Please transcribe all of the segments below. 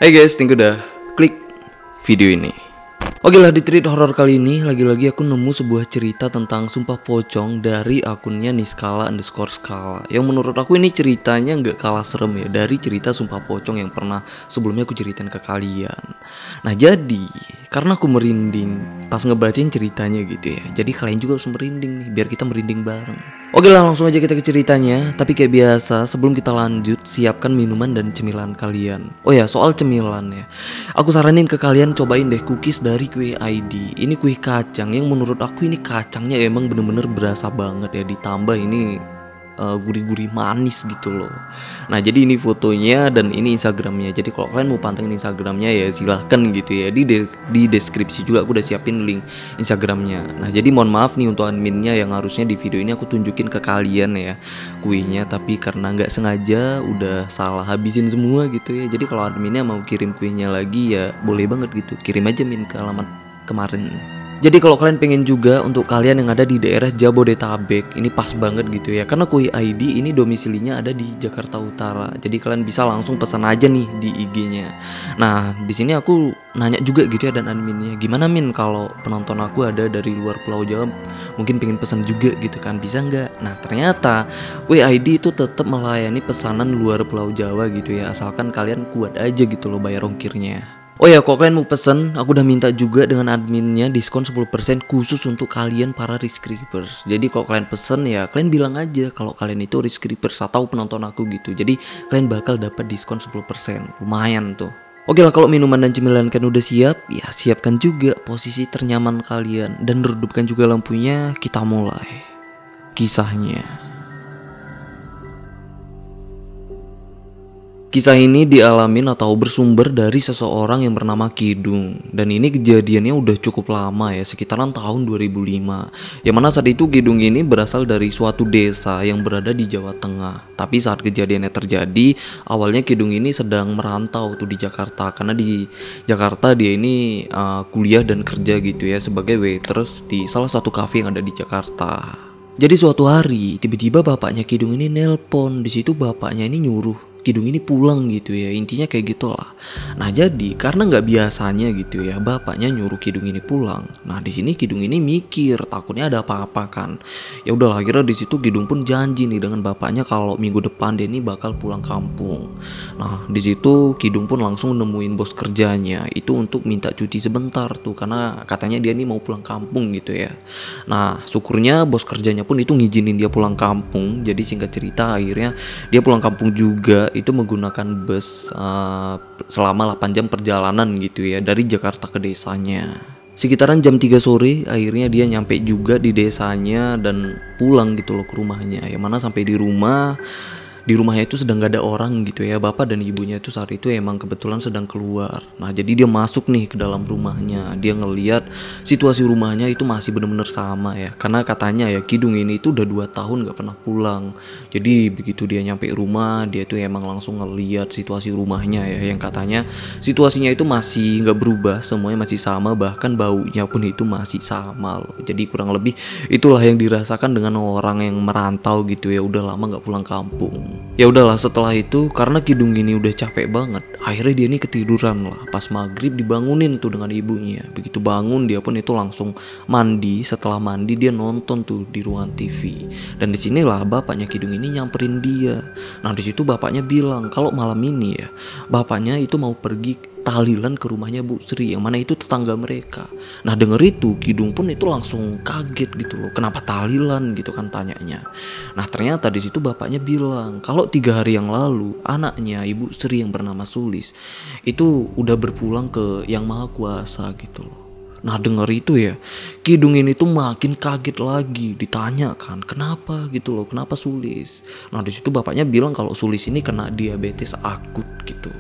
Hai guys, thank you udah klik video ini. Oke lah, di treat horror kali ini lagi-lagi aku nemu sebuah cerita tentang sumpah pocong dari akunnya Niskala_skala. Yang menurut aku ini ceritanya nggak kalah serem ya dari cerita sumpah pocong yang pernah sebelumnya aku ceritain ke kalian. Nah jadi karena aku merinding pas ngebacain ceritanya gitu ya, jadi kalian juga harus merinding nih biar kita merinding bareng. Oke lah, langsung aja kita ke ceritanya. Tapi kayak biasa, sebelum kita lanjut, siapkan minuman dan cemilan kalian. Oh ya, soal cemilan ya, aku saranin ke kalian cobain deh cookies dari Kue ID. Ini kue kacang yang menurut aku ini kacangnya emang bener-bener berasa banget ya. Ditambah ini gurih-gurih manis gitu loh. Nah jadi ini fotonya dan ini Instagramnya. Jadi kalau kalian mau pantengin Instagramnya ya silahkan gitu ya. Di deskripsi juga aku udah siapin link Instagramnya. Nah jadi mohon maaf nih untuk adminnya yang harusnya di video ini aku tunjukin ke kalian ya kuenya, tapi karena nggak sengaja udah salah habisin semua gitu ya. Jadi kalau adminnya mau kirim kuenya lagi ya boleh banget gitu, kirim aja min ke alamat kemarin. Jadi kalau kalian pengen juga untuk kalian yang ada di daerah Jabodetabek, ini pas banget gitu ya. Karena Kue ID ini domisilinya ada di Jakarta Utara. Jadi kalian bisa langsung pesan aja nih di IG-nya. Nah, di sini aku nanya juga gitu ya dan adminnya, gimana Min kalau penonton aku ada dari luar Pulau Jawa mungkin pengen pesan juga gitu kan, bisa nggak? Nah, ternyata Kue ID itu tetap melayani pesanan luar Pulau Jawa gitu ya, asalkan kalian kuat aja gitu loh bayar ongkirnya. Oh ya, kalau kalian mau pesen, aku udah minta juga dengan adminnya diskon 10% khusus untuk kalian para Rizkripers. Jadi kalau kalian pesen ya kalian bilang aja kalau kalian itu Rizkripers atau penonton aku gitu. Jadi kalian bakal dapat diskon 10%. Lumayan tuh. Oke lah, kalau minuman dan cemilan kan udah siap, ya siapkan juga posisi ternyaman kalian dan redupkan juga lampunya. Kita mulai kisahnya. Kisah ini dialamin atau bersumber dari seseorang yang bernama Kidung. Dan ini kejadiannya udah cukup lama ya, sekitaran tahun 2005. Yang mana saat itu Kidung ini berasal dari suatu desa yang berada di Jawa Tengah. Tapi saat kejadiannya terjadi, awalnya Kidung ini sedang merantau tuh di Jakarta. Karena di Jakarta dia ini kuliah dan kerja gitu ya sebagai waiters di salah satu kafe yang ada di Jakarta. Jadi suatu hari tiba-tiba bapaknya Kidung ini nelpon. Di situ bapaknya ini nyuruh Kidung ini pulang gitu ya, intinya kayak gitulah. Nah jadi karena nggak biasanya gitu ya bapaknya nyuruh Kidung ini pulang. Nah di sini Kidung ini mikir takutnya ada apa-apa kan. Ya udahlah, akhirnya di situ Kidung pun janji nih dengan bapaknya kalau minggu depan dia ini bakal pulang kampung. Nah di situ Kidung pun langsung nemuin bos kerjanya itu untuk minta cuti sebentar tuh karena katanya dia ini mau pulang kampung gitu ya. Nah syukurnya bos kerjanya pun itu ngizinin dia pulang kampung. Jadi singkat cerita akhirnya dia pulang kampung juga, itu menggunakan bus selama 8 jam perjalanan gitu ya dari Jakarta ke desanya. Sekitaran jam 3 sore akhirnya dia nyampe juga di desanya dan pulang gitu loh ke rumahnya. Yang mana sampai di rumahnya itu sedang gak ada orang gitu ya. Bapak dan ibunya itu saat itu emang kebetulan sedang keluar. Nah jadi dia masuk nih ke dalam rumahnya. Dia ngeliat situasi rumahnya itu masih bener-bener sama ya. Karena katanya ya Kidung ini itu udah 2 tahun gak pernah pulang. Jadi begitu dia nyampe rumah, dia tuh emang langsung ngeliat situasi rumahnya ya. Yang katanya situasinya itu masih gak berubah, semuanya masih sama. Bahkan baunya pun itu masih sama loh. Jadi kurang lebih itulah yang dirasakan dengan orang yang merantau gitu ya, udah lama gak pulang kampung. Ya udahlah, setelah itu karena Kidung ini udah capek banget, akhirnya dia ini ketiduran lah. Pas maghrib dibangunin tuh dengan ibunya. Begitu bangun dia pun itu langsung mandi. Setelah mandi dia nonton tuh di ruangan TV. Dan disinilah bapaknya Kidung ini nyamperin dia. Nah disitu bapaknya bilang kalau malam ini ya bapaknya itu mau pergi tahlilan ke rumahnya Bu Sri, yang mana itu tetangga mereka. Nah denger itu Kidung pun itu langsung kaget gitu loh, kenapa tahlilan gitu kan tanyanya. Nah ternyata di situ bapaknya bilang kalau 3 hari yang lalu anaknya Ibu Sri yang bernama Sulis itu udah berpulang ke Yang Maha Kuasa gitu loh. Nah denger itu ya Kidung ini tuh makin kaget lagi, ditanya kan kenapa gitu loh, kenapa Sulis. Nah disitu bapaknya bilang kalau Sulis ini kena diabetes akut gitu.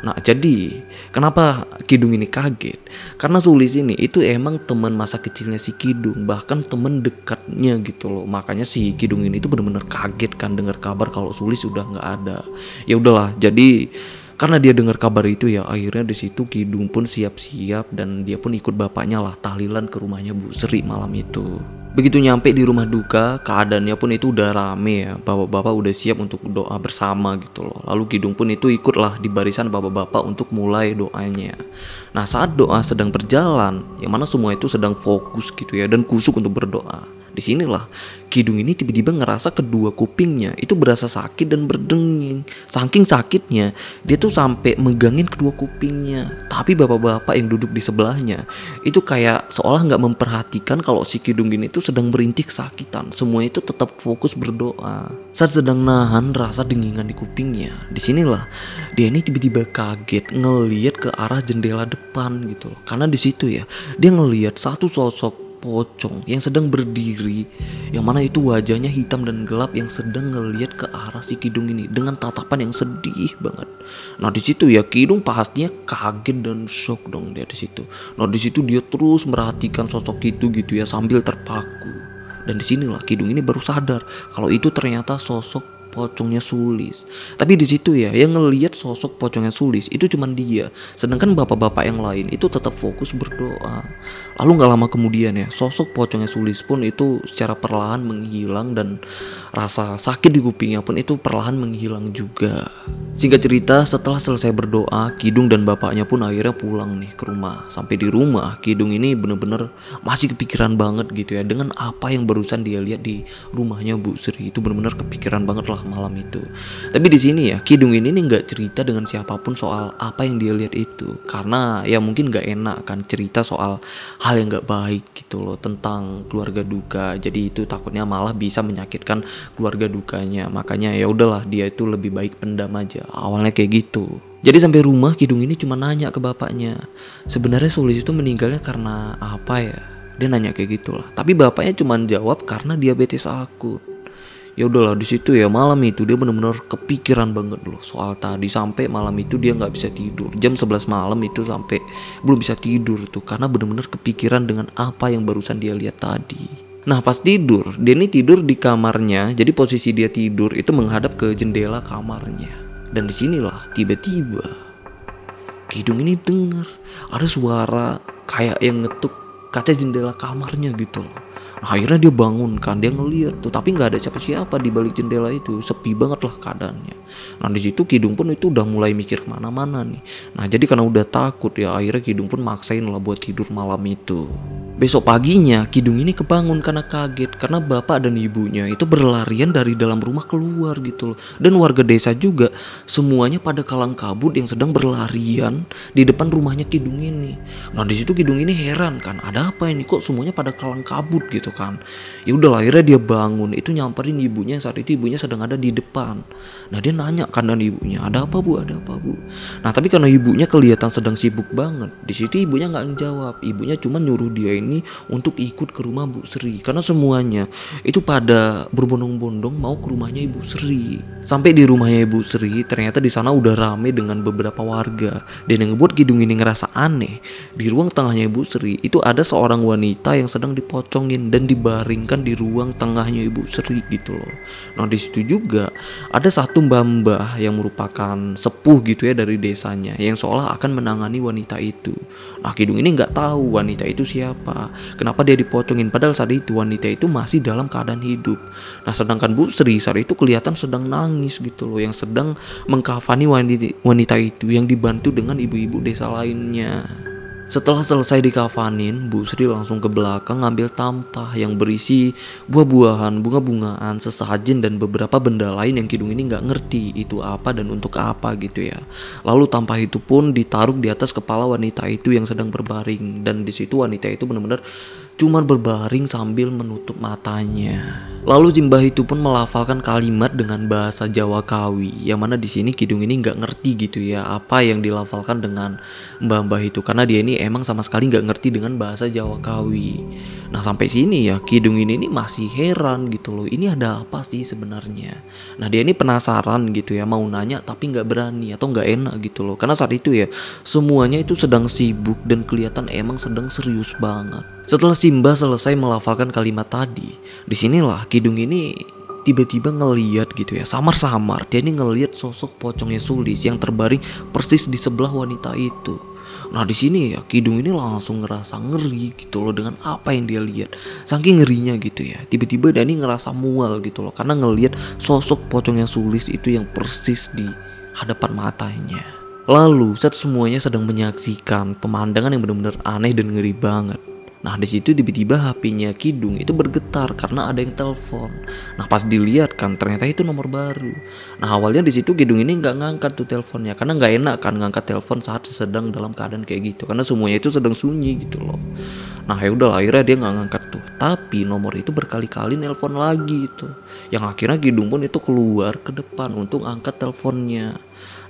Nah jadi kenapa Kidung ini kaget? Karena Sulis ini itu emang teman masa kecilnya si Kidung, bahkan teman dekatnya gitu loh. Makanya si Kidung ini tuh bener-bener kaget kan dengar kabar kalau Sulis udah nggak ada. Ya udahlah, jadi Karena dia dengar kabar itu ya, akhirnya di situ Kidung pun siap-siap dan dia pun ikut bapaknya lah tahlilan ke rumahnya Bu Sri malam itu. Begitu nyampe di rumah duka, keadaannya pun itu udah rame ya. Bapak-bapak udah siap untuk doa bersama gitu loh. Lalu Kidung pun itu ikutlah di barisan bapak-bapak untuk mulai doanya. Nah, saat doa sedang berjalan, yang mana semua itu sedang fokus gitu ya dan kusuk untuk berdoa. Disinilah Kidung ini tiba-tiba ngerasa kedua kupingnya itu berasa sakit dan berdenging. Saking sakitnya dia tuh sampai megangin kedua kupingnya. Tapi bapak-bapak yang duduk di sebelahnya itu kayak seolah nggak memperhatikan kalau si Kidung ini tuh sedang merintih kesakitan. Semua itu tetap fokus berdoa. Saat sedang nahan rasa dengingan di kupingnya, disinilah dia ini tiba-tiba kaget ngeliat ke arah jendela depan gitu loh. Karena di situ ya dia ngeliat satu sosok pocong yang sedang berdiri, yang mana itu wajahnya hitam dan gelap, yang sedang ngeliat ke arah si Kidung ini dengan tatapan yang sedih banget. Nah di situ ya Kidung pastinya kaget dan shock dong dia di situ. Nah di situ dia terus merhatikan sosok itu gitu ya sambil terpaku. Dan disinilah Kidung ini baru sadar kalau itu ternyata sosok pocongnya Sulis. Tapi di situ ya yang ngelihat sosok pocongnya Sulis itu cuman dia, sedangkan bapak-bapak yang lain itu tetap fokus berdoa. Lalu nggak lama kemudian ya sosok pocongnya Sulis pun itu secara perlahan menghilang dan rasa sakit di kupingnya pun itu perlahan menghilang juga. Singkat cerita, setelah selesai berdoa, Kidung dan bapaknya pun akhirnya pulang nih ke rumah. Sampai di rumah, Kidung ini bener-bener masih kepikiran banget gitu ya dengan apa yang barusan dia lihat di rumahnya Bu Sri. Itu bener-bener kepikiran banget lah malam itu. Tapi di sini ya Kidung ini nggak cerita dengan siapapun soal apa yang dia lihat itu, karena ya mungkin nggak enak kan cerita soal hal yang nggak baik gitu loh tentang keluarga duka. Jadi itu takutnya malah bisa menyakitkan keluarga dukanya. Makanya ya udahlah dia itu lebih baik pendam aja. Awalnya kayak gitu. Jadi sampai rumah Kidung ini cuma nanya ke bapaknya, sebenarnya Sulis itu meninggalnya karena apa ya? Dia nanya kayak gitulah. Tapi bapaknya cuma jawab karena diabetes akut. Ya udahlah di situ ya malam itu dia benar-benar kepikiran banget loh soal tadi, sampai malam itu dia nggak bisa tidur. Jam 11 malam itu sampai belum bisa tidur tuh karena benar-benar kepikiran dengan apa yang barusan dia lihat tadi. Nah pas tidur, dia ini tidur di kamarnya. Jadi posisi dia tidur itu menghadap ke jendela kamarnya. Dan disinilah tiba-tiba Kidung ini dengar ada suara kayak yang ngetuk kaca jendela kamarnya gitu loh. Nah, akhirnya dia bangun kan, dia ngeliat tuh, tapi nggak ada siapa-siapa di balik jendela itu, sepi banget lah keadaannya. Nah di situ Kidung pun itu udah mulai mikir kemana-mana nih. Nah jadi karena udah takut ya akhirnya Kidung pun maksain lah buat tidur malam itu. Besok paginya Kidung ini kebangun karena kaget karena bapak dan ibunya itu berlarian dari dalam rumah keluar gitu loh. Dan warga desa juga semuanya pada kalang kabut yang sedang berlarian di depan rumahnya Kidung ini. Nah di situ Kidung ini heran kan, ada apa ini kok semuanya pada kalang kabut gitu kan. Ya udah akhirnya dia bangun itu nyamperin ibunya, saat itu ibunya sedang ada di depan. Nah dia nanya kan dan ibunya, ada apa bu, ada apa bu. Nah tapi karena ibunya kelihatan sedang sibuk banget, di situ ibunya nggak ngejawab. Ibunya cuma nyuruh dia ini untuk ikut ke rumah Bu Sri karena semuanya itu pada berbondong-bondong mau ke rumahnya Ibu Sri. Sampai di rumahnya Ibu Sri ternyata di sana udah rame dengan beberapa warga. Dan yang ngebuat Kidung ini ngerasa aneh, di ruang tengahnya Ibu Sri itu ada seorang wanita yang sedang dipocongin dan dibaringkan di ruang tengahnya Ibu Sri gitu loh. Nah di situ juga ada satu mbah yang merupakan sepuh gitu ya dari desanya yang seolah akan menangani wanita itu. Nah Kidung ini nggak tahu wanita itu siapa, kenapa dia dipocongin, padahal saat itu wanita itu masih dalam keadaan hidup. Nah sedangkan Bu Sri saat itu kelihatan sedang nangis gitu loh, yang sedang mengkafani wanita itu yang dibantu dengan ibu-ibu desa lainnya. Setelah selesai dikafanin, Bu Sri langsung ke belakang ngambil tampah yang berisi buah-buahan, bunga-bungaan, sesajen dan beberapa benda lain yang Kidung ini nggak ngerti itu apa dan untuk apa gitu ya. Lalu tampah itu pun ditaruh di atas kepala wanita itu yang sedang berbaring, dan di situ wanita itu benar-benar cuman berbaring sambil menutup matanya. Lalu simbah itu pun melafalkan kalimat dengan bahasa Jawa Kawi, yang mana di sini Kidung ini nggak ngerti gitu ya apa yang dilafalkan dengan mbah-mbah itu, karena dia ini emang sama sekali nggak ngerti dengan bahasa Jawa Kawi. Nah sampai sini ya Kidung ini masih heran gitu loh, ini ada apa sih sebenarnya. Nah dia ini penasaran gitu ya, mau nanya tapi nggak berani atau nggak enak gitu loh, karena saat itu ya semuanya itu sedang sibuk dan kelihatan emang sedang serius banget. Setelah simbah selesai melafalkan kalimat tadi, disinilah Kidung ini tiba-tiba ngeliat gitu ya, samar-samar dia ini ngeliat sosok pocongnya Sulis yang terbaring persis di sebelah wanita itu. Nah di sini ya Kidung ini langsung ngerasa ngeri gitu loh dengan apa yang dia lihat. Saking ngerinya gitu ya, tiba-tiba dia ini ngerasa mual gitu loh karena ngelihat sosok pocongnya Sulis itu yang persis di hadapan matanya. Lalu saat semuanya sedang menyaksikan pemandangan yang benar-benar aneh dan ngeri banget. Nah di situ tiba-tiba HP-nya Kidung itu bergetar karena ada yang telepon. Nah pas dilihat kan ternyata itu nomor baru. Nah awalnya di situ Kidung ini nggak ngangkat tuh teleponnya karena nggak enak kan ngangkat telepon saat sedang dalam keadaan kayak gitu karena semuanya itu sedang sunyi gitu loh. Nah ya udah akhirnya dia nggak ngangkat tuh. Tapi nomor itu berkali-kali nelpon lagi itu. Yang akhirnya Kidung pun itu keluar ke depan untuk angkat teleponnya.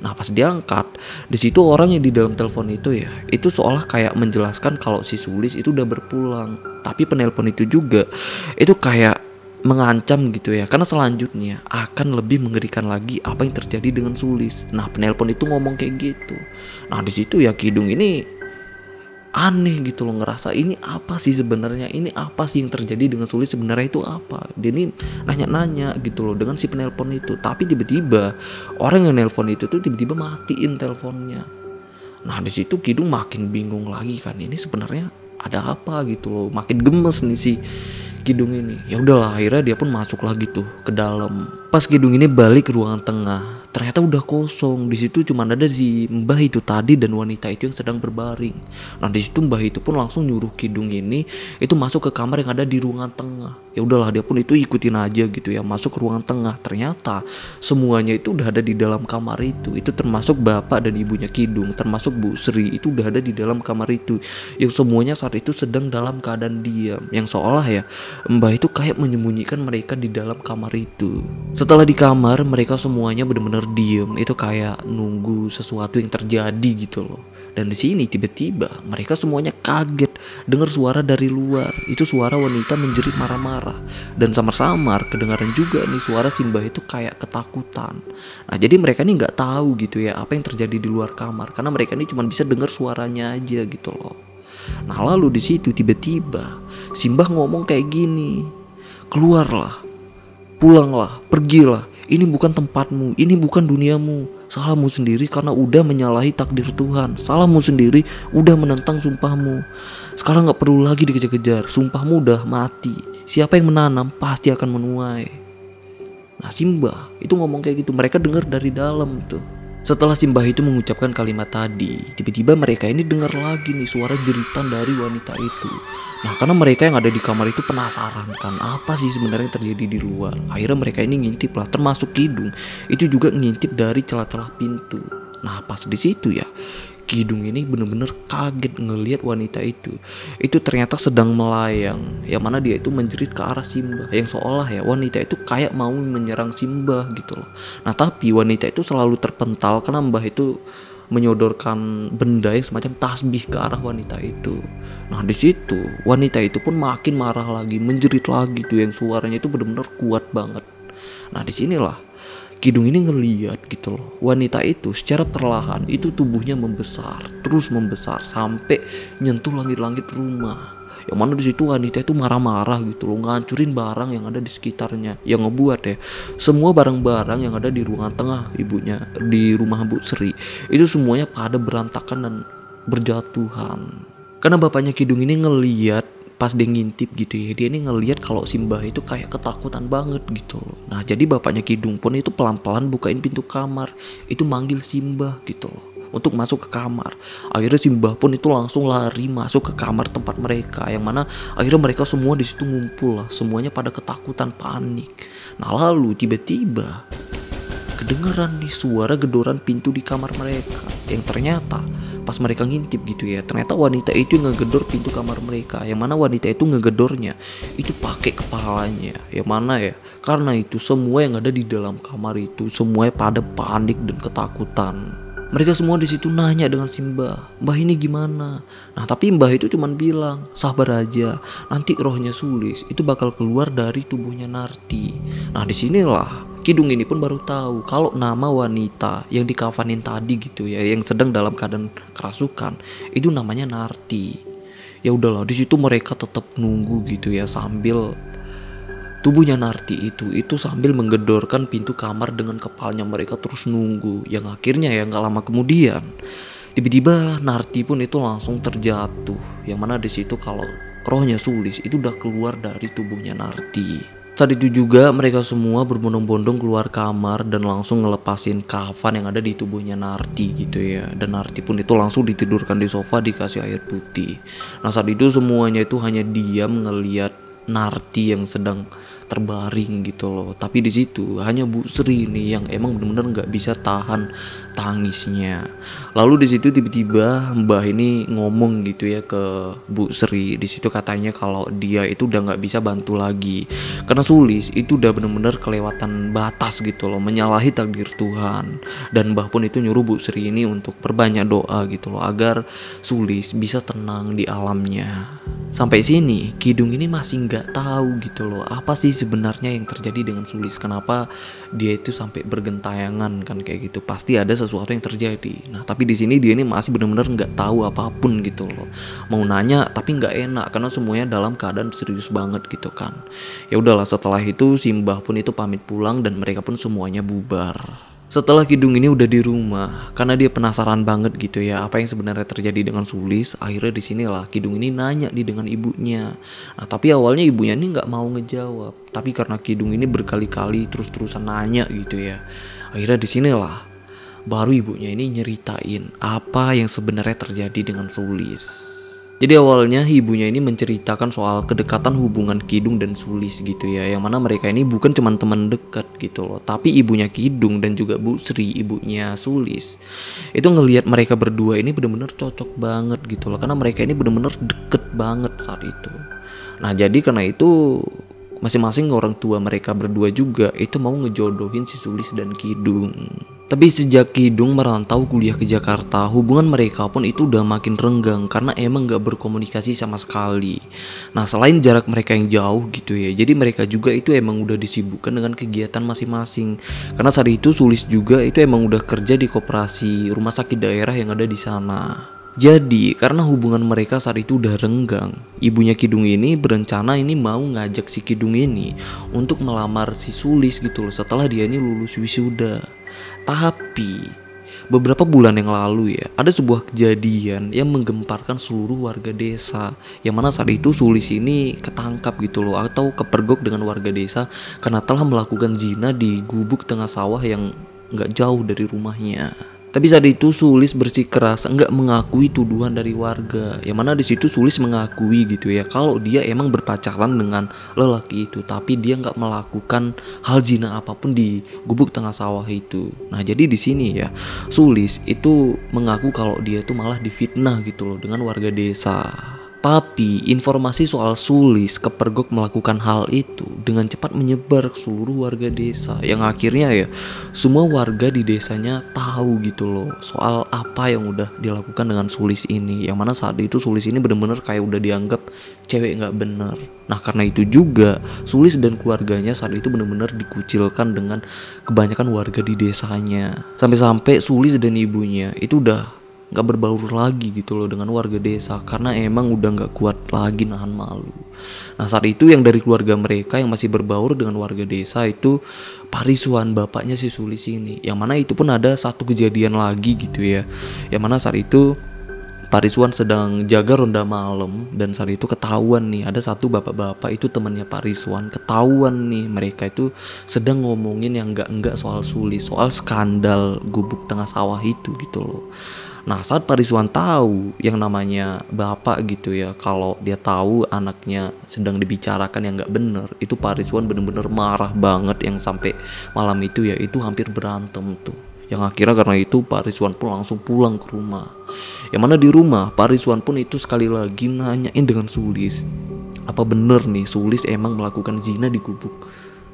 Nah pas diangkat, di situ orang yang di dalam telepon itu ya, itu seolah kayak menjelaskan kalau si Sulis itu udah berpulang. Tapi penelpon itu juga itu kayak mengancam gitu ya, karena selanjutnya akan lebih mengerikan lagi apa yang terjadi dengan Sulis. Nah penelpon itu ngomong kayak gitu. Nah di situ ya Kidung ini aneh gitu loh, ngerasa ini apa sih sebenarnya, ini apa sih yang terjadi dengan Sulis sebenarnya itu apa. Dia ini nanya-nanya gitu loh dengan si penelpon itu, tapi tiba-tiba orang yang nelpon itu tuh tiba-tiba matiin teleponnya. Nah di situ Kidung makin bingung lagi kan, ini sebenarnya ada apa gitu loh, makin gemes nih si Kidung ini. Ya udahlah akhirnya dia pun masuk lagi tuh ke dalam. Pas Kidung ini balik ke ruangan tengah, ternyata udah kosong. Di situ cuma ada si Mbah itu tadi dan wanita itu yang sedang berbaring. Nah di situ Mbah itu pun langsung nyuruh Kidung ini itu masuk ke kamar yang ada di ruangan tengah. Ya udahlah dia pun itu ikutin aja gitu ya, masuk ke ruangan tengah. Ternyata semuanya itu udah ada di dalam kamar itu. Itu termasuk bapak dan ibunya Kidung, termasuk Bu Sri itu udah ada di dalam kamar itu. Yang semuanya saat itu sedang dalam keadaan diam. Yang seolah ya Mbah itu kayak menyembunyikan mereka di dalam kamar itu. Setelah di kamar mereka semuanya benar-benar diem, itu kayak nunggu sesuatu yang terjadi gitu loh. Dan di sini tiba-tiba mereka semuanya kaget dengar suara dari luar. Itu suara wanita menjerit marah-marah. Dan samar-samar kedengaran juga nih suara Simbah itu kayak ketakutan. Nah jadi mereka ini nggak tahu gitu ya apa yang terjadi di luar kamar karena mereka ini cuma bisa dengar suaranya aja gitu loh. Nah lalu di situ tiba-tiba Simbah ngomong kayak gini, keluarlah, pulanglah, pergilah. Ini bukan tempatmu, ini bukan duniamu. Salahmu sendiri karena udah menyalahi takdir Tuhan. Salahmu sendiri udah menentang sumpahmu. Sekarang gak perlu lagi dikejar-kejar. Sumpahmu udah mati. Siapa yang menanam pasti akan menuai. Nah Simbah itu ngomong kayak gitu. Mereka dengar dari dalam tuh. Setelah Simbah itu mengucapkan kalimat tadi, tiba-tiba mereka ini dengar lagi nih suara jeritan dari wanita itu. Nah karena mereka yang ada di kamar itu penasaran kan apa sih sebenarnya yang terjadi di luar. Akhirnya mereka ini ngintip lah, termasuk Kidung itu juga ngintip dari celah-celah pintu. Nah pas di situ ya Kidung ini bener-bener kaget ngelihat wanita itu ternyata sedang melayang, yang mana dia itu menjerit ke arah Simbah, yang seolah ya wanita itu kayak mau menyerang Simbah gitu loh. Nah tapi wanita itu selalu terpental karena Mbah itu menyodorkan benda yang semacam tasbih ke arah wanita itu. Nah di situ wanita itu pun makin marah lagi, menjerit lagi tuh yang suaranya itu benar-benar kuat banget. Nah disinilah Kidung ini ngeliat gitu loh, wanita itu secara perlahan itu tubuhnya membesar, terus membesar sampai nyentuh langit-langit rumah. Yang mana di situ wanita itu marah-marah gitu loh, ngancurin barang yang ada di sekitarnya. Yang ngebuat ya semua barang-barang yang ada di ruangan tengah ibunya di rumah Bu Sri itu semuanya pada berantakan dan berjatuhan. Karena bapaknya Kidung ini ngeliat pas dia ngintip gitu ya, dia ini ngelihat kalau Simbah itu kayak ketakutan banget gitu loh. Nah jadi bapaknya Kidung pun itu pelan-pelan bukain pintu kamar, itu manggil Simbah gitu loh untuk masuk ke kamar. Akhirnya Simbah pun itu langsung lari masuk ke kamar tempat mereka, yang mana akhirnya mereka semua di situ ngumpul lah, semuanya pada ketakutan panik. Nah lalu tiba-tiba kedengaran nih suara gedoran pintu di kamar mereka, yang ternyata pas mereka ngintip gitu ya, ternyata wanita itu ngegedor pintu kamar mereka, yang mana wanita itu ngegedornya itu pakai kepalanya, yang mana ya karena itu semua yang ada di dalam kamar itu semuanya pada panik dan ketakutan. Mereka semua di situ nanya dengan Simbah, Mbah ini gimana? Nah tapi Mbah itu cuman bilang, sabar aja, nanti rohnya Sulis itu bakal keluar dari tubuhnya Narti. Nah disinilah Kidung ini pun baru tahu kalau nama wanita yang dikafanin tadi gitu ya, yang sedang dalam keadaan kerasukan, itu namanya Narti. Ya udahlah di situ mereka tetap nunggu gitu ya sambil Tubuhnya Narti itu sambil menggedorkan pintu kamar dengan kepalanya. Mereka terus nunggu. Yang akhirnya ya nggak lama kemudian, tiba-tiba Narti pun itu langsung terjatuh. Yang mana di situ kalau rohnya Sulis itu udah keluar dari tubuhnya Narti. Saat itu juga mereka semua berbondong-bondong keluar kamar dan langsung ngelepasin kafan yang ada di tubuhnya Narti gitu ya. Dan Narti pun itu langsung ditidurkan di sofa dikasih air putih. Nah saat itu semuanya itu hanya diam ngeliat Narti yang sedang terbaring gitu loh. Tapi di situ hanya Bu Sri nih yang emang bener-bener nggak bisa tahan tangisnya. Lalu di situ tiba-tiba Mbah ini ngomong gitu ya ke Bu Sri. Di situ katanya kalau dia itu udah nggak bisa bantu lagi karena Sulis itu udah bener-bener kelewatan batas gitu loh, menyalahi takdir Tuhan. Dan Mbah pun itu nyuruh Bu Sri ini untuk perbanyak doa gitu loh agar Sulis bisa tenang di alamnya. Sampai sini Kidung ini masih nggak tahu gitu loh apa sih sebenarnya yang terjadi dengan Sulis. Kenapa dia itu sampai bergentayangan kan kayak gitu. Pasti ada sesuatu yang terjadi. Nah tapi di sini dia ini masih benar-benar nggak tahu apapun gitu loh. Mau nanya tapi nggak enak karena semuanya dalam keadaan serius banget gitu kan. Ya udahlah, setelah itu si Mbah pun itu pamit pulang dan mereka pun semuanya bubar. Setelah Kidung ini udah di rumah, karena dia penasaran banget gitu ya apa yang sebenarnya terjadi dengan Sulis. Akhirnya di sinilah Kidung ini nanya nih dengan ibunya. Nah tapi awalnya ibunya ini nggak mau ngejawab, tapi karena Kidung ini berkali-kali terus-terusan nanya gitu ya, akhirnya di sinilah baru ibunya ini nyeritain apa yang sebenarnya terjadi dengan Sulis. Jadi awalnya ibunya ini menceritakan soal kedekatan hubungan Kidung dan Sulis gitu ya. Yang mana mereka ini bukan cuma teman dekat gitu loh. Tapi ibunya Kidung dan juga Bu Sri, ibunya Sulis, itu ngelihat mereka berdua ini benar-benar cocok banget gitu loh. Karena mereka ini benar-benar deket banget saat itu. Nah jadi karena itu masing-masing orang tua mereka berdua juga itu mau ngejodohin si Sulis dan Kidung. Tapi sejak Kidung merantau kuliah ke Jakarta, hubungan mereka pun itu udah makin renggang karena emang gak berkomunikasi sama sekali. Nah selain jarak mereka yang jauh gitu ya, jadi mereka juga itu emang udah disibukkan dengan kegiatan masing-masing. Karena saat itu Sulis juga itu emang udah kerja di koperasi rumah sakit daerah yang ada di sana. Jadi karena hubungan mereka saat itu udah renggang, ibunya Kidung ini berencana ini mau ngajak si Kidung ini untuk melamar si Sulis gitu loh setelah dia ini lulus wisuda. Tapi beberapa bulan yang lalu ya, ada sebuah kejadian yang menggemparkan seluruh warga desa. Yang mana saat itu Sulis ini ketangkap gitu loh, atau kepergok dengan warga desa karena telah melakukan zina di gubuk tengah sawah yang gak jauh dari rumahnya. Tapi saat itu Sulis bersikeras enggak mengakui tuduhan dari warga. Yang mana di situ Sulis mengakui gitu ya kalau dia emang berpacaran dengan lelaki itu, tapi dia enggak melakukan hal zina apapun di gubuk tengah sawah itu. Nah, jadi di sini ya Sulis itu mengaku kalau dia itu malah difitnah gitu loh dengan warga desa. Tapi informasi soal Sulis kepergok melakukan hal itu dengan cepat menyebar ke seluruh warga desa. Yang akhirnya ya semua warga di desanya tahu gitu loh soal apa yang udah dilakukan dengan Sulis ini. Yang mana saat itu Sulis ini bener-bener kayak udah dianggap cewek gak bener. Nah karena itu juga Sulis dan keluarganya saat itu bener-bener dikucilkan dengan kebanyakan warga di desanya. Sampai-sampai Sulis dan ibunya itu udah gak berbaur lagi gitu loh dengan warga desa karena emang udah gak kuat lagi nahan malu. Nah saat itu yang dari keluarga mereka yang masih berbaur dengan warga desa itu Pak Rizwan, bapaknya si Sulis ini. Yang mana itu pun ada satu kejadian lagi gitu ya. Yang mana saat itu Pak Rizwan sedang jaga ronda malam dan saat itu ketahuan nih ada satu bapak-bapak itu temannya Pak Rizwan, ketahuan nih mereka itu sedang ngomongin yang enggak soal Sulis, soal skandal gubuk tengah sawah itu gitu loh. Nah saat Pak Rizwan tahu yang namanya bapak gitu ya, kalau dia tahu anaknya sedang dibicarakan yang gak bener, itu Pak Rizwan bener-bener marah banget yang sampai malam itu ya itu hampir berantem tuh. Yang akhirnya karena itu Pak Rizwan pun langsung pulang ke rumah. Yang mana di rumah Pak Rizwan pun itu sekali lagi nanyain dengan Sulis, apa bener nih Sulis emang melakukan zina di gubuk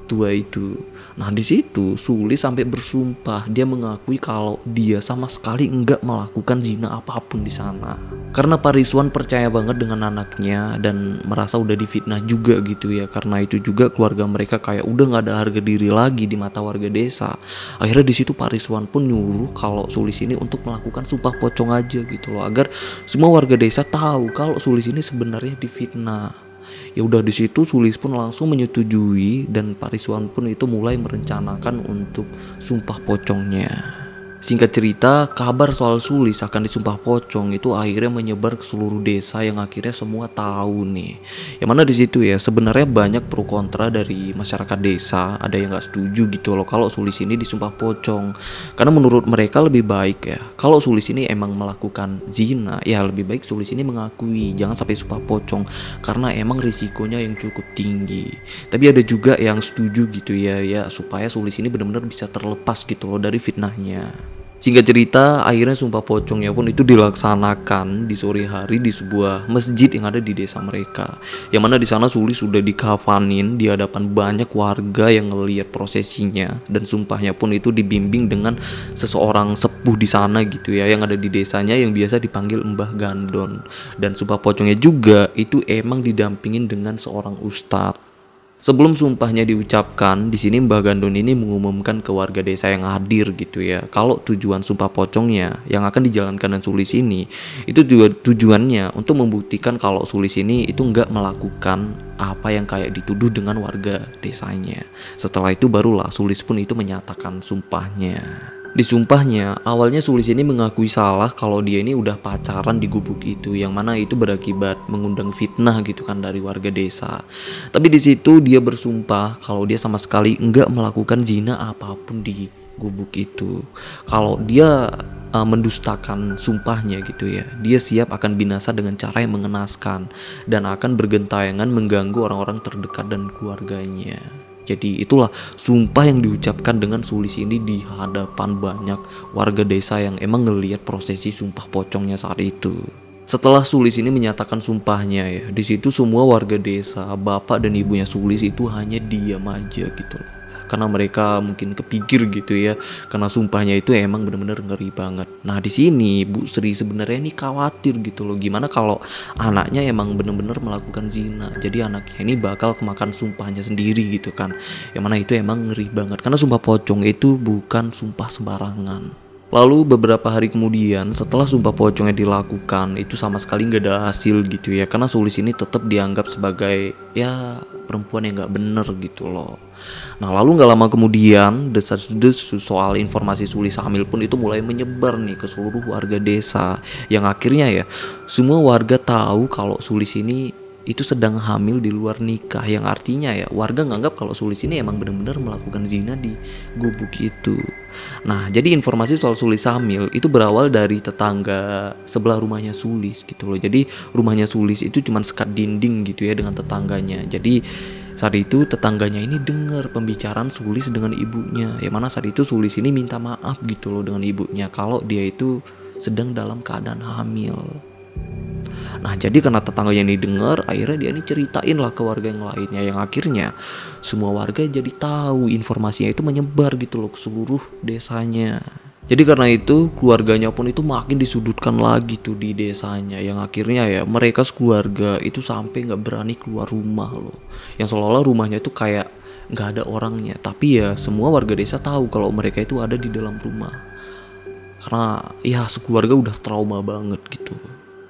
tua itu. Nah di situ Sulis sampai bersumpah dia mengakui kalau dia sama sekali enggak melakukan zina apapun di sana. Karena Pak Rizwan percaya banget dengan anaknya dan merasa udah difitnah juga gitu ya. Karena itu juga keluarga mereka kayak udah nggak ada harga diri lagi di mata warga desa. Akhirnya di situ Pak Rizwan pun nyuruh kalau Sulis ini untuk melakukan sumpah pocong aja gitu loh, agar semua warga desa tahu kalau Sulis ini sebenarnya difitnah. Ya udah di situ Sulis pun langsung menyetujui dan Pak Rizwan pun itu mulai merencanakan untuk sumpah pocongnya. Singkat cerita, kabar soal Sulis akan disumpah pocong itu akhirnya menyebar ke seluruh desa yang akhirnya semua tahu nih. Yang mana di situ ya sebenarnya banyak pro kontra dari masyarakat desa, ada yang nggak setuju gitu loh kalau Sulis ini disumpah pocong. Karena menurut mereka lebih baik ya kalau Sulis ini emang melakukan zina, ya lebih baik Sulis ini mengakui, jangan sampai sumpah pocong karena emang risikonya yang cukup tinggi. Tapi ada juga yang setuju gitu ya supaya Sulis ini benar-benar bisa terlepas gitu loh dari fitnahnya. Singkat cerita, akhirnya sumpah pocongnya pun itu dilaksanakan di sore hari di sebuah masjid yang ada di desa mereka. Yang mana di sana Sulis sudah dikafanin di hadapan banyak warga yang ngelihat prosesinya, dan sumpahnya pun itu dibimbing dengan seseorang sepuh di sana gitu ya yang ada di desanya yang biasa dipanggil Mbah Gandon. Dan sumpah pocongnya juga itu emang didampingin dengan seorang ustadz. Sebelum sumpahnya diucapkan, di sini Mbah Gandon ini mengumumkan ke warga desa yang hadir gitu ya, kalau tujuan sumpah pocongnya yang akan dijalankan dan Sulis ini, itu juga tujuannya untuk membuktikan kalau Sulis ini itu nggak melakukan apa yang kayak dituduh dengan warga desanya. Setelah itu barulah Sulis pun itu menyatakan sumpahnya. Di sumpahnya, awalnya Sulis ini mengakui salah kalau dia ini udah pacaran di gubuk itu, yang mana itu berakibat mengundang fitnah gitu kan dari warga desa. Tapi di situ dia bersumpah kalau dia sama sekali enggak melakukan zina apapun di gubuk itu. Kalau dia mendustakan sumpahnya gitu ya, dia siap akan binasa dengan cara yang mengenaskan dan akan bergentayangan mengganggu orang-orang terdekat dan keluarganya. Jadi itulah sumpah yang diucapkan dengan Sulis ini di hadapan banyak warga desa yang emang ngelihat prosesi sumpah pocongnya saat itu. Setelah Sulis ini menyatakan sumpahnya ya, di situ semua warga desa, bapak dan ibunya Sulis itu hanya diam aja gitu loh. Karena mereka mungkin kepikir gitu ya, karena sumpahnya itu emang bener-bener ngeri banget. Nah di sini Bu Sri sebenarnya ini khawatir gitu loh, gimana kalau anaknya emang bener-bener melakukan zina, jadi anaknya ini bakal kemakan sumpahnya sendiri gitu kan. Yang mana itu emang ngeri banget, karena sumpah pocong itu bukan sumpah sembarangan. Lalu beberapa hari kemudian setelah sumpah pocongnya dilakukan, itu sama sekali nggak ada hasil gitu ya, karena Sulis ini tetap dianggap sebagai ya perempuan yang nggak bener gitu loh. Nah lalu nggak lama kemudian desas-desus soal informasi Sulis hamil pun itu mulai menyebar nih ke seluruh warga desa, yang akhirnya ya semua warga tahu kalau Sulis ini itu sedang hamil di luar nikah, yang artinya ya warga nganggap kalau Sulis ini emang benar-benar melakukan zina di gubuk itu. Nah jadi informasi soal Sulis hamil itu berawal dari tetangga sebelah rumahnya Sulis gitu loh. Jadi rumahnya Sulis itu cuma sekat dinding gitu ya dengan tetangganya. Jadi saat itu tetangganya ini dengar pembicaraan Sulis dengan ibunya, yang mana saat itu Sulis ini minta maaf gitu loh dengan ibunya kalau dia itu sedang dalam keadaan hamil. Nah jadi karena tetangganya ini dengar, akhirnya dia ini ceritain lah ke warga yang lainnya, yang akhirnya semua warga jadi tahu, informasinya itu menyebar gitu loh ke seluruh desanya. Jadi karena itu keluarganya pun itu makin disudutkan lagi tuh di desanya, yang akhirnya ya mereka sekeluarga itu sampai nggak berani keluar rumah loh, yang seolah-olah rumahnya itu kayak nggak ada orangnya, tapi ya semua warga desa tahu kalau mereka itu ada di dalam rumah, karena ya sekeluarga udah trauma banget gitu.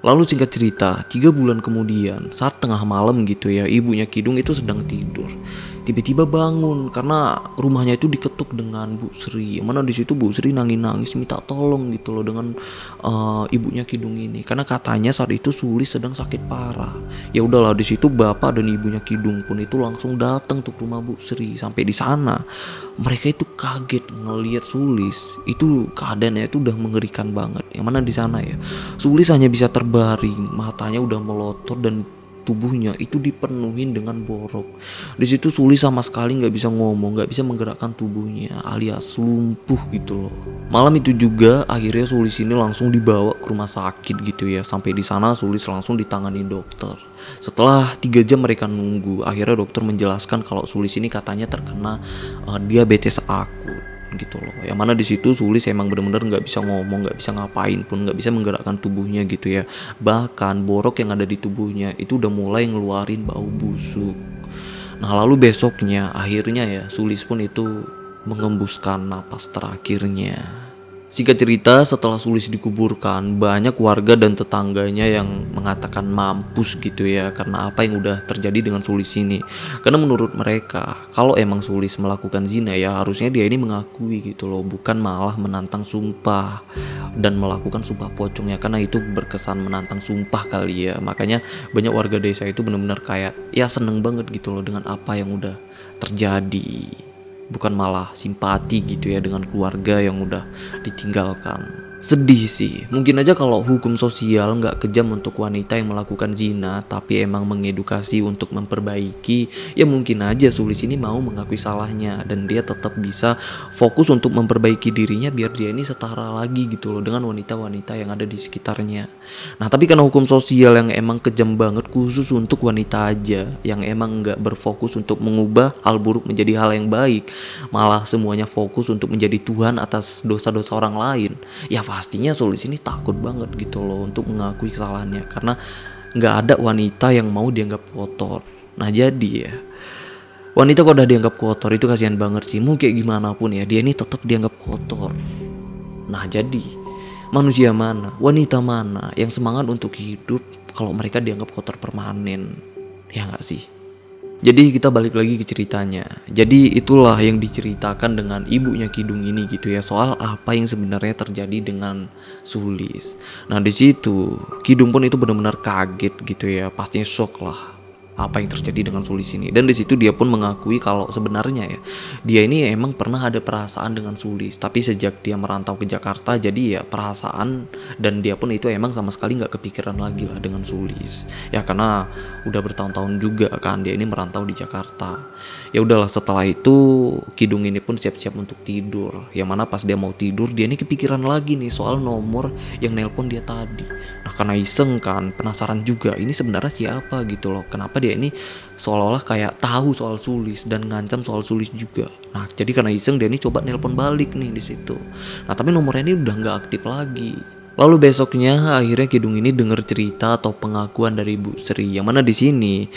Lalu singkat cerita, 3 bulan kemudian saat tengah malam gitu ya, ibunya Kidung itu sedang tidur. Tiba-tiba bangun karena rumahnya itu diketuk dengan Bu Sri. Mana di situ Bu Sri nangis-nangis minta tolong gitu loh dengan ibunya Kidung ini. Karena katanya saat itu Sulis sedang sakit parah. Ya udahlah, di situ bapak dan ibunya Kidung pun itu langsung datang ke rumah Bu Sri. Sampai di sana mereka itu kaget ngelihat Sulis. Itu keadaannya itu udah mengerikan banget. Yang mana di sana ya Sulis hanya bisa terbaring, matanya udah melotot dan tubuhnya itu dipenuhi dengan borok. Di situ Sulis sama sekali nggak bisa ngomong, nggak bisa menggerakkan tubuhnya, alias lumpuh gitu loh. Malam itu juga akhirnya Sulis ini langsung dibawa ke rumah sakit gitu ya. Sampai di sana Sulis langsung ditangani dokter. Setelah 3 jam mereka nunggu, akhirnya dokter menjelaskan kalau Sulis ini katanya terkena diabetes akut gitu loh. Yang mana di situ Sulis emang bener-bener nggak bisa ngomong, nggak bisa ngapain pun, nggak bisa menggerakkan tubuhnya gitu ya. Bahkan borok yang ada di tubuhnya itu udah mulai ngeluarin bau busuk. Nah lalu besoknya akhirnya ya Sulis pun itu mengembuskan napas terakhirnya. Singkat cerita, setelah Sulis dikuburkan, banyak warga dan tetangganya yang mengatakan mampus gitu ya, karena apa yang udah terjadi dengan Sulis ini. Karena menurut mereka, kalau emang Sulis melakukan zina ya harusnya dia ini mengakui gitu loh, bukan malah menantang sumpah dan melakukan sumpah pocongnya, karena itu berkesan menantang sumpah kali ya. Makanya banyak warga desa itu benar-benar kayak ya seneng banget gitu loh dengan apa yang udah terjadi, bukan malah simpati gitu ya dengan keluarga yang udah ditinggalkan. Sedih sih, mungkin aja kalau hukum sosial nggak kejam untuk wanita yang melakukan zina, tapi emang mengedukasi untuk memperbaiki, ya mungkin aja Sulis ini mau mengakui salahnya dan dia tetap bisa fokus untuk memperbaiki dirinya biar dia ini setara lagi gitu loh dengan wanita-wanita yang ada di sekitarnya. Nah tapi karena hukum sosial yang emang kejam banget khusus untuk wanita aja, yang emang nggak berfokus untuk mengubah hal buruk menjadi hal yang baik, malah semuanya fokus untuk menjadi Tuhan atas dosa-dosa orang lain, ya pastinya Sulis ini takut banget gitu loh untuk mengakui kesalahannya, karena nggak ada wanita yang mau dianggap kotor. Nah jadi ya, wanita kok udah dianggap kotor itu kasihan banget sih. Mau kayak gimana pun ya, dia ini tetap dianggap kotor. Nah jadi, manusia mana, wanita mana yang semangat untuk hidup kalau mereka dianggap kotor permanen? Ya nggak sih? Jadi kita balik lagi ke ceritanya. Jadi itulah yang diceritakan dengan ibunya Kidung ini gitu ya, soal apa yang sebenarnya terjadi dengan Sulis. Nah di situ Kidung pun itu benar-benar kaget gitu ya, pastinya shock lah apa yang terjadi dengan Sulis ini. Dan di situ dia pun mengakui kalau sebenarnya ya dia ini emang pernah ada perasaan dengan Sulis, tapi sejak dia merantau ke Jakarta jadi ya perasaan dan dia pun itu emang sama sekali nggak kepikiran lagi lah dengan Sulis. Ya karena udah bertahun-tahun juga kan dia ini merantau di Jakarta. Ya udahlah, setelah itu Kidung ini pun siap-siap untuk tidur. Yang mana pas dia mau tidur dia ini kepikiran lagi nih soal nomor yang nelpon dia tadi. Nah karena iseng kan, penasaran juga ini sebenarnya siapa gitu loh. Kenapa dia ini seolah-olah kayak tahu soal Sulis dan ngancam soal Sulis juga. Nah jadi karena iseng dia ini coba nelpon balik nih di situ. Nah tapi nomornya ini udah nggak aktif lagi. Lalu besoknya akhirnya Kidung ini dengar cerita atau pengakuan dari Bu Sri, yang mana di sini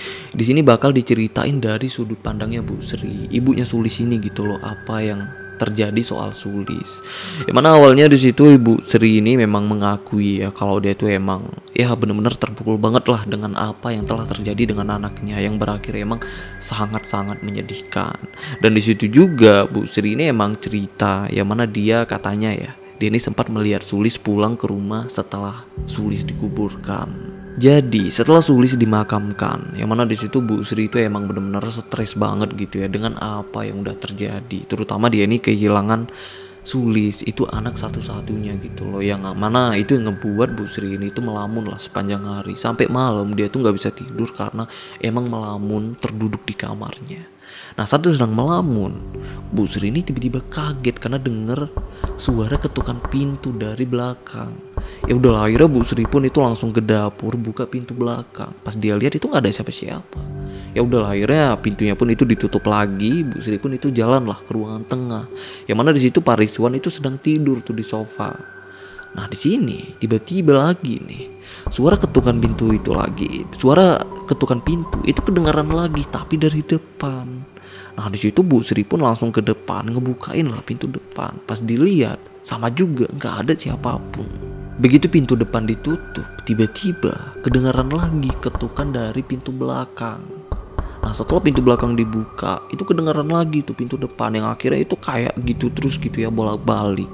bakal diceritain dari sudut pandangnya Bu Sri, ibunya Sulis ini gitu loh, apa yang terjadi soal Sulis. Yang mana awalnya di situ Ibu Sri ini memang mengakui ya kalau dia itu emang ya benar-benar terpukul banget lah dengan apa yang telah terjadi dengan anaknya yang berakhir emang sangat-sangat menyedihkan. Dan di situ juga Bu Sri ini emang cerita yang mana dia katanya ya dia ini sempat melihat Sulis pulang ke rumah setelah Sulis dikuburkan. Jadi setelah Sulis dimakamkan, yang mana di situ Bu Sri itu emang benar-benar stres banget gitu ya dengan apa yang udah terjadi. Terutama dia ini kehilangan Sulis, itu anak satu-satunya gitu loh, yang mana itu yang ngebuat Bu Sri ini itu melamun lah sepanjang hari sampai malam. Dia tuh nggak bisa tidur karena emang melamun terduduk di kamarnya. Nah saat sedang melamun, Bu Sri ini tiba-tiba kaget karena dengar suara ketukan pintu dari belakang. Ya udahlah, akhirnya Bu Sri pun itu langsung ke dapur buka pintu belakang. Pas dia lihat itu nggak ada siapa-siapa. Ya udahlah, akhirnya pintunya pun itu ditutup lagi. Bu Sri pun itu jalanlah ke ruangan tengah, yang mana di situ Pak Rizwan itu sedang tidur tuh di sofa. Nah di sini tiba-tiba lagi nih suara ketukan pintu itu lagi. Suara ketukan pintu itu kedengaran lagi tapi dari depan. Nah di situ Bu Sri pun langsung ke depan ngebukain lah pintu depan. Pas dilihat sama juga nggak ada siapapun. Begitu pintu depan ditutup, tiba-tiba kedengaran lagi ketukan dari pintu belakang. Nah setelah pintu belakang dibuka, itu kedengaran lagi tuh pintu depan, yang akhirnya itu kayak gitu terus gitu ya, bolak-balik.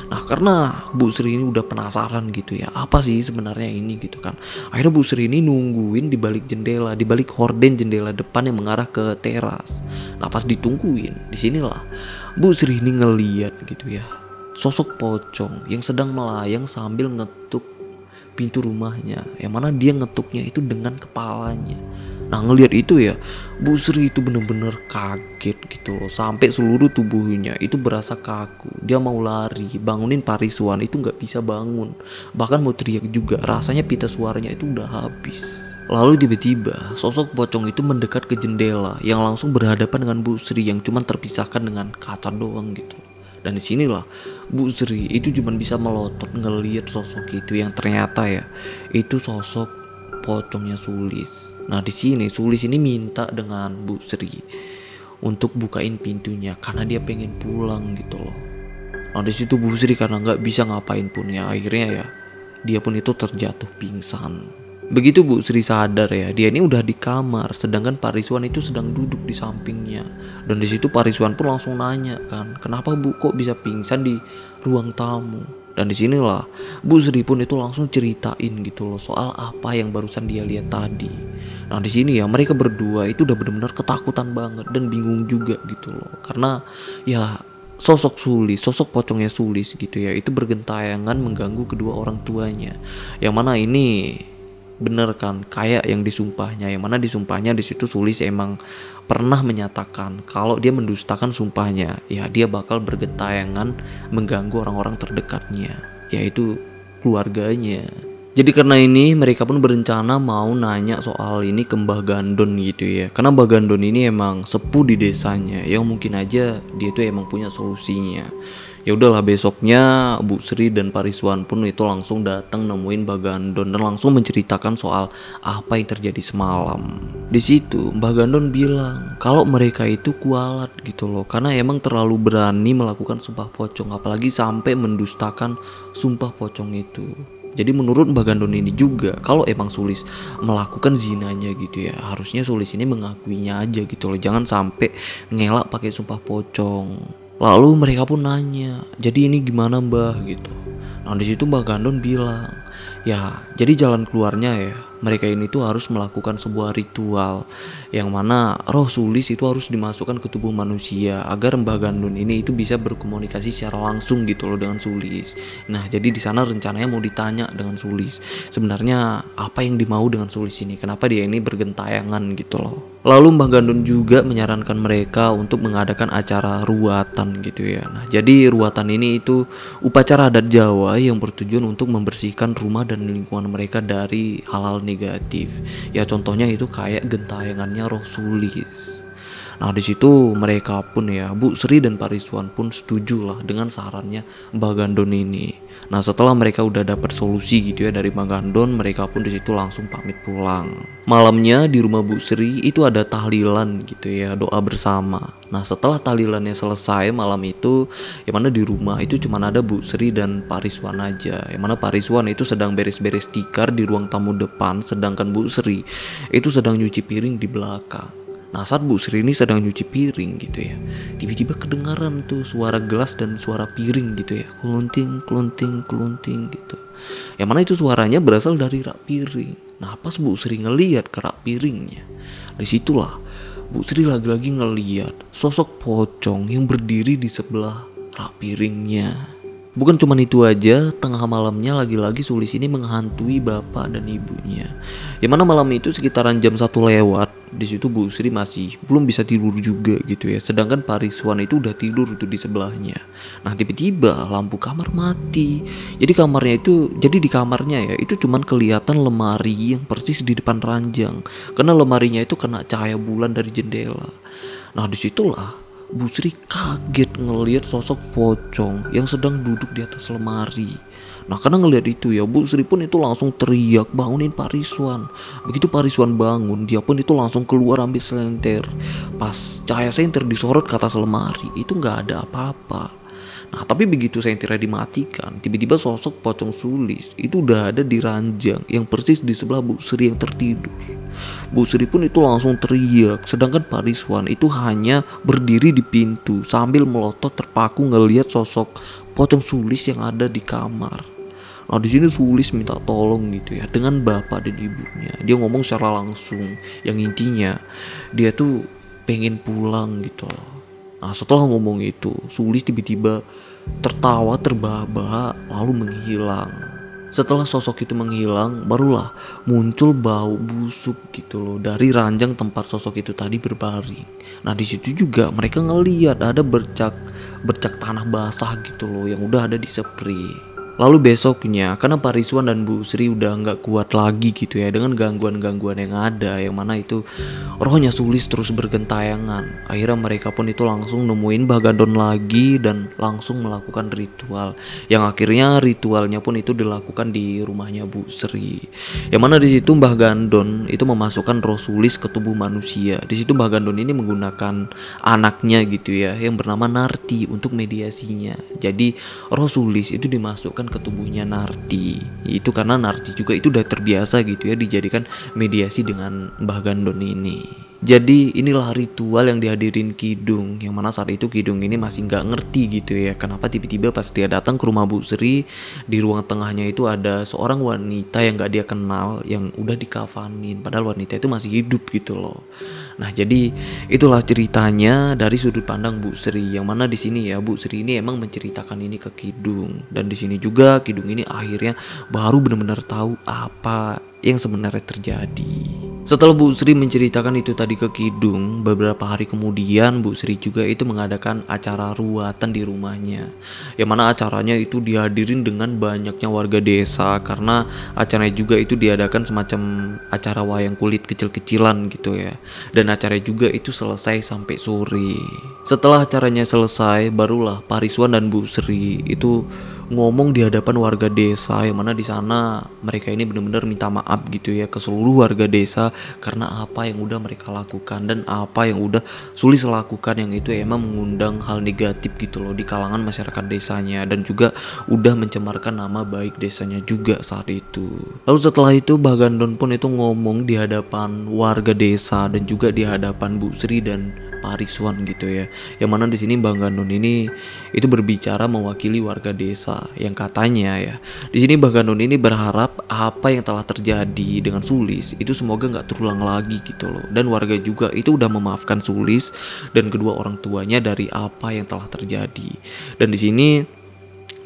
Nah karena Bu Sri ini udah penasaran gitu ya, apa sih sebenarnya ini gitu kan. Akhirnya Bu Sri ini nungguin di balik jendela, di balik horden jendela depan yang mengarah ke teras. Nah pas ditungguin, disinilah Bu Sri ini ngeliat gitu ya, sosok pocong yang sedang melayang sambil ngetuk pintu rumahnya, yang mana dia ngetuknya itu dengan kepalanya. Nah ngelihat itu ya, Bu Sri itu bener-bener kaget gitu loh, sampai seluruh tubuhnya itu berasa kaku. Dia mau lari, bangunin Pak Rizwan itu nggak bisa bangun, bahkan mau teriak juga, rasanya pita suaranya itu udah habis. Lalu tiba-tiba sosok pocong itu mendekat ke jendela yang langsung berhadapan dengan Bu Sri yang cuma terpisahkan dengan kaca doang gitu. Dan disinilah Bu Sri itu cuma bisa melotot ngelihat sosok itu yang ternyata ya itu sosok pocongnya Sulis. Nah di sini Sulis ini minta dengan Bu Sri untuk bukain pintunya karena dia pengen pulang gitu loh. Nah di situ Bu Sri karena nggak bisa ngapain pun ya, akhirnya ya dia pun itu terjatuh pingsan. Begitu Bu Sri sadar ya, dia ini udah di kamar, sedangkan Pak Rizwan itu sedang duduk di sampingnya. Dan di situ Pak Rizwan pun langsung nanya kan, kenapa Bu kok bisa pingsan di ruang tamu? Dan disinilah Bu Sri pun itu langsung ceritain gitu loh soal apa yang barusan dia lihat tadi. Nah di sini ya mereka berdua itu udah benar-benar ketakutan banget dan bingung juga gitu loh, karena ya sosok Sulis, sosok pocongnya Sulis gitu ya, itu bergentayangan mengganggu kedua orang tuanya. Yang mana ini bener kan kayak yang disumpahnya, yang mana disumpahnya di situ Sulis emang pernah menyatakan kalau dia mendustakan sumpahnya, ya dia bakal bergentayangan mengganggu orang-orang terdekatnya, yaitu keluarganya. Jadi karena ini mereka pun berencana mau nanya soal ini ke Mbah Gandon gitu ya. Karena Mbah Gandon ini emang sepuh di desanya, yang mungkin aja dia tuh emang punya solusinya. Ya udahlah, besoknya Bu Sri dan Pak Rizwan pun itu langsung datang nemuin Mbah Gandon dan langsung menceritakan soal apa yang terjadi semalam. Di situ Mbah Gandon bilang kalau mereka itu kualat gitu loh, karena emang terlalu berani melakukan sumpah pocong, apalagi sampai mendustakan sumpah pocong itu. Jadi menurut Mbah Gandon ini juga kalau emang Sulis melakukan zinanya gitu ya, harusnya Sulis ini mengakuinya aja gitu loh, jangan sampai ngelak pakai sumpah pocong. Lalu mereka pun nanya, jadi ini gimana Mbah gitu. Nah di situ Mbah Gandon bilang, ya jadi jalan keluarnya ya mereka ini tuh harus melakukan sebuah ritual yang mana roh Sulis itu harus dimasukkan ke tubuh manusia agar Mbah Gandon ini itu bisa berkomunikasi secara langsung gitu loh dengan Sulis. Nah jadi di sana rencananya mau ditanya dengan Sulis, sebenarnya apa yang dimau dengan Sulis ini, kenapa dia ini bergentayangan gitu loh. Lalu Mbah Gandon juga menyarankan mereka untuk mengadakan acara ruatan gitu ya. Nah jadi ruatan ini itu upacara adat Jawa yang bertujuan untuk membersihkan rumah dan lingkungan mereka dari hal-hal negatif. Ya contohnya itu kayak gentayangannya roh Sulis. Nah di situ mereka pun ya, Bu Sri dan Pak Rizwan pun setuju lah dengan sarannya Mbah Gandon ini. Nah setelah mereka udah dapat solusi gitu ya dari Mbah Gandon, mereka pun di situ langsung pamit pulang. Malamnya di rumah Bu Sri itu ada tahlilan gitu ya, doa bersama. Nah setelah tahlilannya selesai malam itu, yang mana di rumah itu cuma ada Bu Sri dan Pak Rizwan aja. Yang mana Pak Rizwan itu sedang beres-beres tikar di ruang tamu depan, sedangkan Bu Sri itu sedang nyuci piring di belakang. Nah saat Bu Sri ini sedang nyuci piring gitu ya, tiba-tiba kedengaran tuh suara gelas dan suara piring gitu ya, kelunting kelunting kelunting gitu. Yang mana itu suaranya berasal dari rak piring. Nah pas Bu Sri ngeliat ke rak piringnya, disitulah Bu Sri lagi-lagi ngeliat sosok pocong yang berdiri di sebelah rak piringnya. Bukan cuma itu aja, tengah malamnya lagi-lagi Sulis ini menghantui bapak dan ibunya. Yang mana malam itu sekitaran jam 1 lewat, di situ Bu Sri masih belum bisa tidur juga gitu ya. Sedangkan Pak Rizwan itu udah tidur tuh di sebelahnya. Nah tiba-tiba lampu kamar mati. Jadi di kamarnya ya itu cuman kelihatan lemari yang persis di depan ranjang, karena lemarinya itu kena cahaya bulan dari jendela. Nah disitulah Bu Sri kaget ngelihat sosok pocong yang sedang duduk di atas lemari. Nah karena ngelihat itu ya, Bu Sri pun itu langsung teriak bangunin Pak Rizwan. Begitu Pak Rizwan bangun, dia pun itu langsung keluar ambil senter. Pas cahaya senter disorot ke atas lemari, itu nggak ada apa-apa. Nah tapi begitu senternya dimatikan, tiba-tiba sosok pocong Sulis itu udah ada di ranjang yang persis di sebelah Bu Sri yang tertidur. Bu Sri pun itu langsung teriak, sedangkan Pak Rizwan itu hanya berdiri di pintu sambil melotot terpaku ngelihat sosok pocong Sulis yang ada di kamar. Nah di sini Sulis minta tolong gitu ya dengan bapak dan ibunya. Dia ngomong secara langsung, yang intinya dia tuh pengen pulang gitu loh. Nah setelah ngomong itu, Sulis tiba-tiba tertawa terbahak-bahak lalu menghilang. Setelah sosok itu menghilang, barulah muncul bau busuk gitu loh dari ranjang tempat sosok itu tadi berbaring. Nah di situ juga mereka ngeliat ada bercak tanah basah gitu loh yang udah ada di spray. Lalu besoknya, karena Pak Rizwan dan Bu Sri udah nggak kuat lagi gitu ya dengan gangguan-gangguan yang ada, yang mana itu rohnya Sulis terus bergentayangan. Akhirnya mereka pun itu langsung nemuin Mbah Gandon lagi dan langsung melakukan ritual. Yang akhirnya ritualnya pun itu dilakukan di rumahnya Bu Sri. Yang mana di situ Mbah Gandon itu memasukkan roh Sulis ke tubuh manusia. Di situ Mbah Gandon ini menggunakan anaknya gitu ya, yang bernama Narti untuk mediasinya. Jadi roh Sulis itu dimasukkan ke tubuhnya Narti. Itu karena Narti juga itu udah terbiasa gitu ya dijadikan mediasi dengan Mbah Gandon ini. Jadi inilah ritual yang dihadirin Kidung, yang mana saat itu Kidung ini masih nggak ngerti gitu ya kenapa tiba-tiba pas dia datang ke rumah Bu Sri, di ruang tengahnya itu ada seorang wanita yang nggak dia kenal yang udah dikafanin, padahal wanita itu masih hidup gitu loh. Nah jadi itulah ceritanya dari sudut pandang Bu Sri, yang mana di sini ya Bu Sri ini emang menceritakan ini ke Kidung, dan di sini juga Kidung ini akhirnya baru benar-benar tahu apa yang sebenarnya terjadi. Setelah Bu Sri menceritakan itu tadi ke Kidung, beberapa hari kemudian Bu Sri juga itu mengadakan acara ruatan di rumahnya. Yang mana acaranya itu dihadirin dengan banyaknya warga desa, karena acaranya juga itu diadakan semacam acara wayang kulit kecil-kecilan gitu ya. Dan acaranya juga itu selesai sampai sore. Setelah acaranya selesai, barulah Pak Rizwan dan Bu Sri itu ngomong di hadapan warga desa, yang mana di sana mereka ini benar-benar minta maaf gitu ya ke seluruh warga desa karena apa yang udah mereka lakukan dan apa yang udah Sulis lakukan, yang itu emang mengundang hal negatif gitu loh di kalangan masyarakat desanya, dan juga udah mencemarkan nama baik desanya juga saat itu. Lalu setelah itu Mbah Gandon pun itu ngomong di hadapan warga desa dan juga di hadapan Bu Sri dan Pak Rizwan gitu ya. Yang mana di sini Mbah Gandon ini itu berbicara mewakili warga desa, yang katanya ya di sini Mbah Gandon ini berharap apa yang telah terjadi dengan Sulis itu semoga nggak terulang lagi gitu loh, dan warga juga itu udah memaafkan Sulis dan kedua orang tuanya dari apa yang telah terjadi. Dan di sini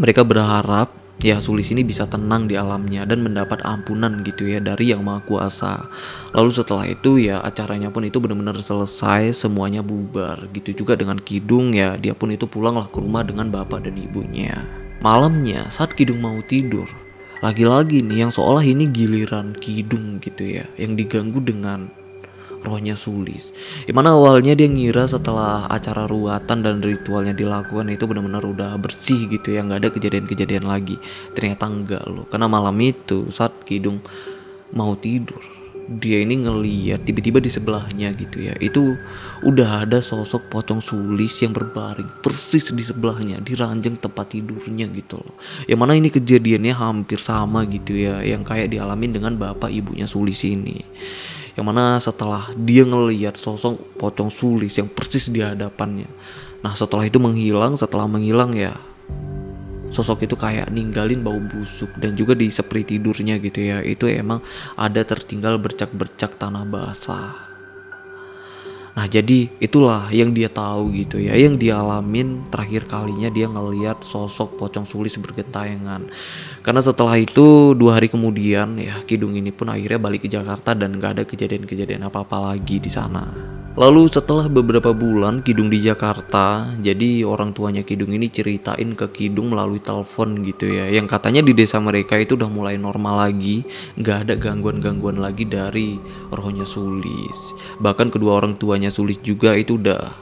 mereka berharap ya Sulis ini bisa tenang di alamnya dan mendapat ampunan gitu ya dari Yang Maha Kuasa. Lalu setelah itu ya acaranya pun itu benar-benar selesai, semuanya bubar. Gitu juga dengan Kidung ya, dia pun itu pulanglah ke rumah dengan bapak dan ibunya. Malamnya saat Kidung mau tidur, lagi-lagi nih yang seolah ini giliran Kidung gitu ya, yang diganggu dengan rohnya Sulis. Dimana awalnya dia ngira setelah acara ruatan dan ritualnya dilakukan itu benar-benar udah bersih gitu ya, nggak ada kejadian-kejadian lagi. Ternyata enggak loh, karena malam itu saat Kidung mau tidur, dia ini ngeliat tiba-tiba di sebelahnya gitu ya, itu udah ada sosok pocong Sulis yang berbaring persis di sebelahnya di ranjang tempat tidurnya gitu loh. Yang mana ini kejadiannya hampir sama gitu ya, yang kayak dialamin dengan bapak ibunya Sulis ini. Yang mana setelah dia ngelihat sosok pocong Sulis yang persis di hadapannya, nah setelah itu setelah menghilang ya sosok itu kayak ninggalin bau busuk, dan juga di seperti tidurnya gitu ya itu emang ada tertinggal bercak-bercak tanah basah. Nah jadi itulah yang dia tahu gitu ya, yang dia alamin terakhir kalinya dia ngelihat sosok pocong Sulis bergentayangan. Karena setelah itu 2 hari kemudian ya Kidung ini pun akhirnya balik ke Jakarta dan gak ada kejadian-kejadian apa-apa lagi di sana. Lalu setelah beberapa bulan Kidung di Jakarta, jadi orang tuanya Kidung ini ceritain ke Kidung melalui telepon gitu ya, yang katanya di desa mereka itu udah mulai normal lagi, gak ada gangguan-gangguan lagi dari rohnya Sulis. Bahkan kedua orang tuanya Sulis juga itu udah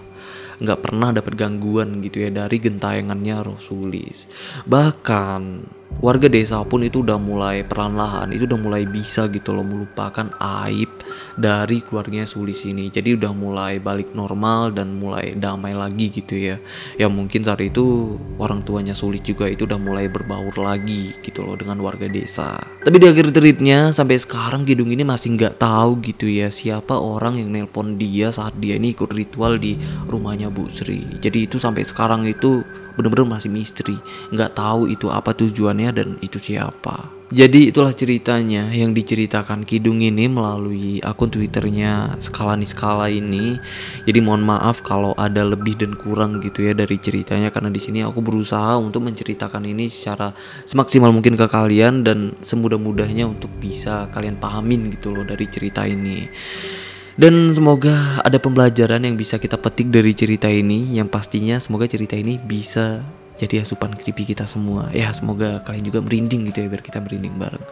nggak pernah dapat gangguan gitu ya dari gentayangannya roh Sulis. Bahkan warga desa pun itu udah mulai perlahan-lahan itu udah mulai bisa gitu loh melupakan aib dari keluarganya Sulis ini. Jadi udah mulai balik normal dan mulai damai lagi gitu ya. Ya mungkin saat itu orang tuanya Sulis juga itu udah mulai berbaur lagi gitu loh dengan warga desa. Tapi di akhir ceritanya sampai sekarang Kidung ini masih nggak tahu gitu ya siapa orang yang nelpon dia saat dia ini ikut ritual di rumahnya Bu Sri. Jadi itu sampai sekarang itu benar-benar masih misteri, nggak tahu itu apa tujuannya dan itu siapa. Jadi itulah ceritanya yang diceritakan Kidung ini melalui akun Twitternya Skala Niskala ini. Jadi mohon maaf kalau ada lebih dan kurang gitu ya dari ceritanya, karena di sini aku berusaha untuk menceritakan ini secara semaksimal mungkin ke kalian dan semudah-mudahnya untuk bisa kalian pahamin gitu loh dari cerita ini. Dan semoga ada pembelajaran yang bisa kita petik dari cerita ini, yang pastinya semoga cerita ini bisa jadi asupan creepy kita semua. Ya semoga kalian juga merinding gitu ya, biar kita merinding bareng.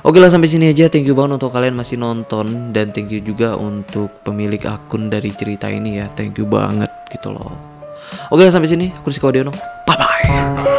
Oke lah, sampai sini aja. Thank you banget untuk kalian masih nonton, dan thank you juga untuk pemilik akun dari cerita ini ya. Thank you banget gitu loh. Oke lah, sampai sini. Aku Rizky Wadiono. Bye bye.